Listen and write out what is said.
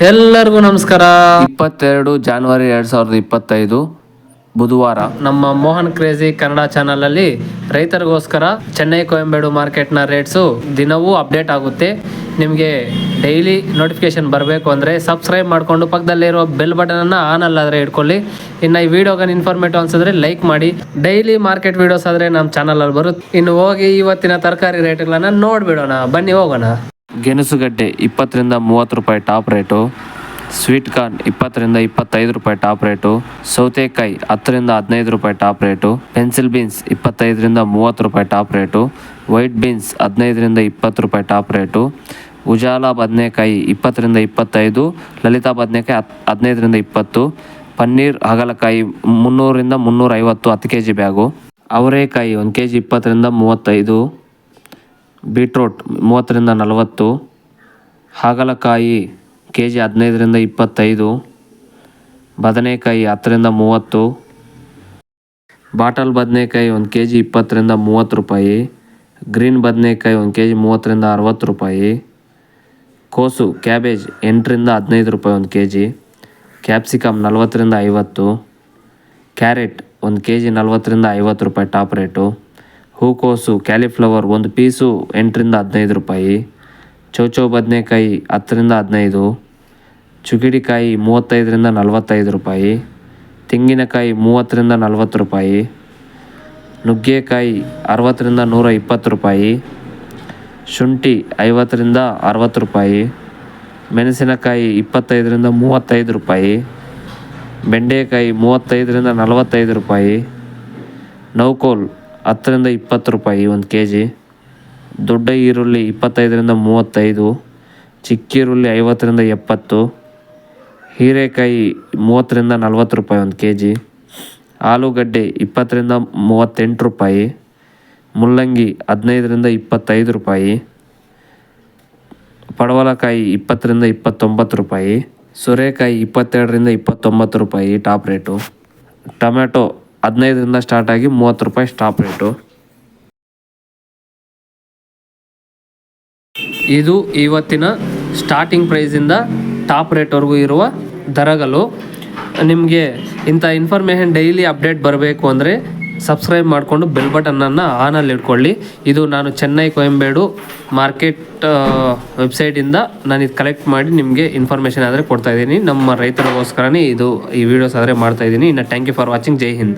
ಎಲ್ಲರಿಗೂ ನಮಸ್ಕಾರ. 22 ಜನವರಿ 2025 ಬುಧವಾರ ನಮ್ಮ ಮೋಹನ್ ಕ್ರೇಜಿ ಕನ್ನಡ ಚಾನಲ್ ಅಲ್ಲಿ ರೈತರಿಗೋಸ್ಕರ ಚೆನ್ನೈ ಕೊಯಂಬೇಡು ಮಾರ್ಕೆಟ್ನ ರೇಟ್ಸು ದಿನವೂ ಅಪ್ಡೇಟ್ ಆಗುತ್ತೆ. ನಿಮಗೆ ಡೈಲಿ ನೋಟಿಫಿಕೇಶನ್ ಬರಬೇಕು ಅಂದರೆ ಸಬ್ಸ್ಕ್ರೈಬ್ ಮಾಡಿಕೊಂಡು ಪಕ್ಕದಲ್ಲಿರೋ ಬೆಲ್ ಬಟನನ್ನು ಆನ್ ಅಲ್ಲಾದರೆ ಇಟ್ಕೊಳ್ಳಿ. ಇನ್ನು ಈ ವಿಡಿಯೋಗೆ ಇನ್ಫಾರ್ಮೇಟಿವ್ ಅನ್ಸಿದ್ರೆ ಲೈಕ್ ಮಾಡಿ. ಡೈಲಿ ಮಾರ್ಕೆಟ್ ವಿಡಿಯೋಸ್ ಆದರೆ ನಮ್ಮ ಚಾನಲಲ್ಲಿ ಬರುತ್ತೆ. ಇನ್ನು ಹೋಗಿ ಇವತ್ತಿನ ತರಕಾರಿ ರೇಟ್ಗಳನ್ನು ನೋಡಿಬಿಡೋಣ, ಬನ್ನಿ ಹೋಗೋಣ. ಗೆಣಸುಗಡ್ಡೆ 20 ರಿಂದ 30 ರೂಪಾಯಿ ಟಾಪ್ ರೇಟು. ಸ್ವೀಟ್ ಕಾರ್ನ್ 20 ರಿಂದ 25 ರೂಪಾಯಿ ಟಾಪ್ ರೇಟು. ಸೌತೆಕಾಯಿ 10 ರಿಂದ 15 ರೂಪಾಯಿ ಟಾಪ್ ರೇಟು. ಪೆನ್ಸಿಲ್ ಬೀನ್ಸ್ 25 ರಿಂದ 30 ರೂಪಾಯಿ ಟಾಪ್ ರೇಟು. ವೈಟ್ ಬೀನ್ಸ್ 15 ರಿಂದ 20 ರೂಪಾಯಿ ಟಾಪ್ ರೇಟು. ಉಜಾಲ ಬದನೆಕಾಯಿ 20 ರಿಂದ 25. ಲಲಿತಾ ಬದನೆಕಾಯಿ 15 ರಿಂದ 20. ಪನ್ನೀರ್ ಹಾಗಲಕಾಯಿ 300 ರಿಂದ 350 10 kg ಬ್ಯಾಗು. ಅವರೆಕಾಯಿ 1 kg 20 ರಿಂದ 35. ಬೀಟ್ರೋಟ್ 30 ರಿಂದ 40. ಹಾಗಲಕಾಯಿ kg 15 ರಿಂದ 25. ಬದನೆಕಾಯಿ 10 ರಿಂದ 30. ಬಾಟಲ್ ಬದನೆಕಾಯಿ 1 kg 20 ರಿಂದ 30 ರೂಪಾಯಿ. ಗ್ರೀನ್ ಬದನೆಕಾಯಿ 1 kg 30 ರಿಂದ 60 ರೂಪಾಯಿ. ಕೋಸು ಕ್ಯಾಬೇಜ್ 8 ರಿಂದ 15 ರೂಪಾಯಿ 1 kg. ಕ್ಯಾಪ್ಸಿಕಮ್ 40 ರಿಂದ 50. ಕ್ಯಾರೆಟ್ 1 kg 40 ರಿಂದ 50 ರೂಪಾಯಿ ಟಾಪ್ ರೇಟು. ಹೂಕೋಸು ಕ್ಯಾಲಿಫ್ಲವರ್ 1 ಪೀಸು 8 ರಿಂದ 15 ರೂಪಾಯಿ. ಚೌಚೌ ಬದನೆಕಾಯಿ 10 ರಿಂದ 15. ಚುಗಿಡಿಕಾಯಿ 35 ರಿಂದ 45 ರೂಪಾಯಿ. ತೆಂಗಿನಕಾಯಿ 30 ರಿಂದ 40 ರೂಪಾಯಿ. ನುಗ್ಗೆಕಾಯಿ 60 ರಿಂದ 120 ರೂಪಾಯಿ. ಶುಂಠಿ 50 ರಿಂದ 60 ರೂಪಾಯಿ. ಮೆಣಸಿನಕಾಯಿ 25 ರಿಂದ 35 ರೂಪಾಯಿ. ಬೆಂಡೆಕಾಯಿ 35 ರಿಂದ 45 ರೂಪಾಯಿ. ನೌಕೋಲ್ 10 ರಿಂದ 20 ರೂಪಾಯಿ 1 kg. ದೊಡ್ಡ ಈರುಳ್ಳಿ 25 ರಿಂದ 35. ಚಿಕ್ಕ ಈರುಳ್ಳಿ 50 ರಿಂದ 70. ಹೀರೆಕಾಯಿ 30 ರಿಂದ 40 ರೂಪಾಯಿ 1 kg. ಆಲೂಗಡ್ಡೆ 20 ರಿಂದ 38 ರೂಪಾಯಿ. ಮುಲ್ಲಂಗಿ 15 ರಿಂದ 25 ರೂಪಾಯಿ. ಪಡವಲಕಾಯಿ 20 ರಿಂದ 29 ರೂಪಾಯಿ. ಸೋರೆಕಾಯಿ 22 ರಿಂದ 29 ರೂಪಾಯಿ ಟಾಪ್ ರೇಟು. ಟೊಮೆಟೊ 15 ರಿಂದ ಸ್ಟಾರ್ಟ್ ಆಗಿ 30 ರೂಪಾಯಿ ಟಾಪ್ ರೇಟು. ಇದು ಇವತ್ತಿನ ಸ್ಟಾರ್ಟಿಂಗ್ ಪ್ರೈಸಿಂದ ಟಾಪ್ ರೇಟ್ವರೆಗೂ ಇರುವ ದರಗಳು. ನಿಮಗೆ ಇಂಥ ಇನ್ಫಾರ್ಮೇಷನ್ ಡೈಲಿ ಅಪ್ಡೇಟ್ ಬರಬೇಕು ಅಂದರೆ ಸಬ್ಸ್ಕ್ರೈಬ್ ಮಾಡಿಕೊಂಡು ಬೆಲ್ ಬಟನನ್ನು ಆನಲ್ಲಿ ಇಟ್ಕೊಳ್ಳಿ. ಇದು ನಾನು ಚೆನ್ನೈ ಕೊಯಂಬೇಡು ಮಾರ್ಕೆಟ್ ವೆಬ್ಸೈಟಿಂದ ನಾನು ಇದು ಕಲೆಕ್ಟ್ ಮಾಡಿ ನಿಮಗೆ ಇನ್ಫಾರ್ಮೇಷನ್ ಆದರೆ ಕೊಡ್ತಾಯಿದ್ದೀನಿ. ನಮ್ಮ ರೈತರಿಗೋಸ್ಕರನೇ ಈ ವಿಡಿಯೋಸ್ ಆದರೆ ಮಾಡ್ತಾಯಿದ್ದೀನಿ. ಇನ್ನು ಥ್ಯಾಂಕ್ ಯು ಫಾರ್ ವಾಚಿಂಗ್. ಜೈ ಹಿಂದ್.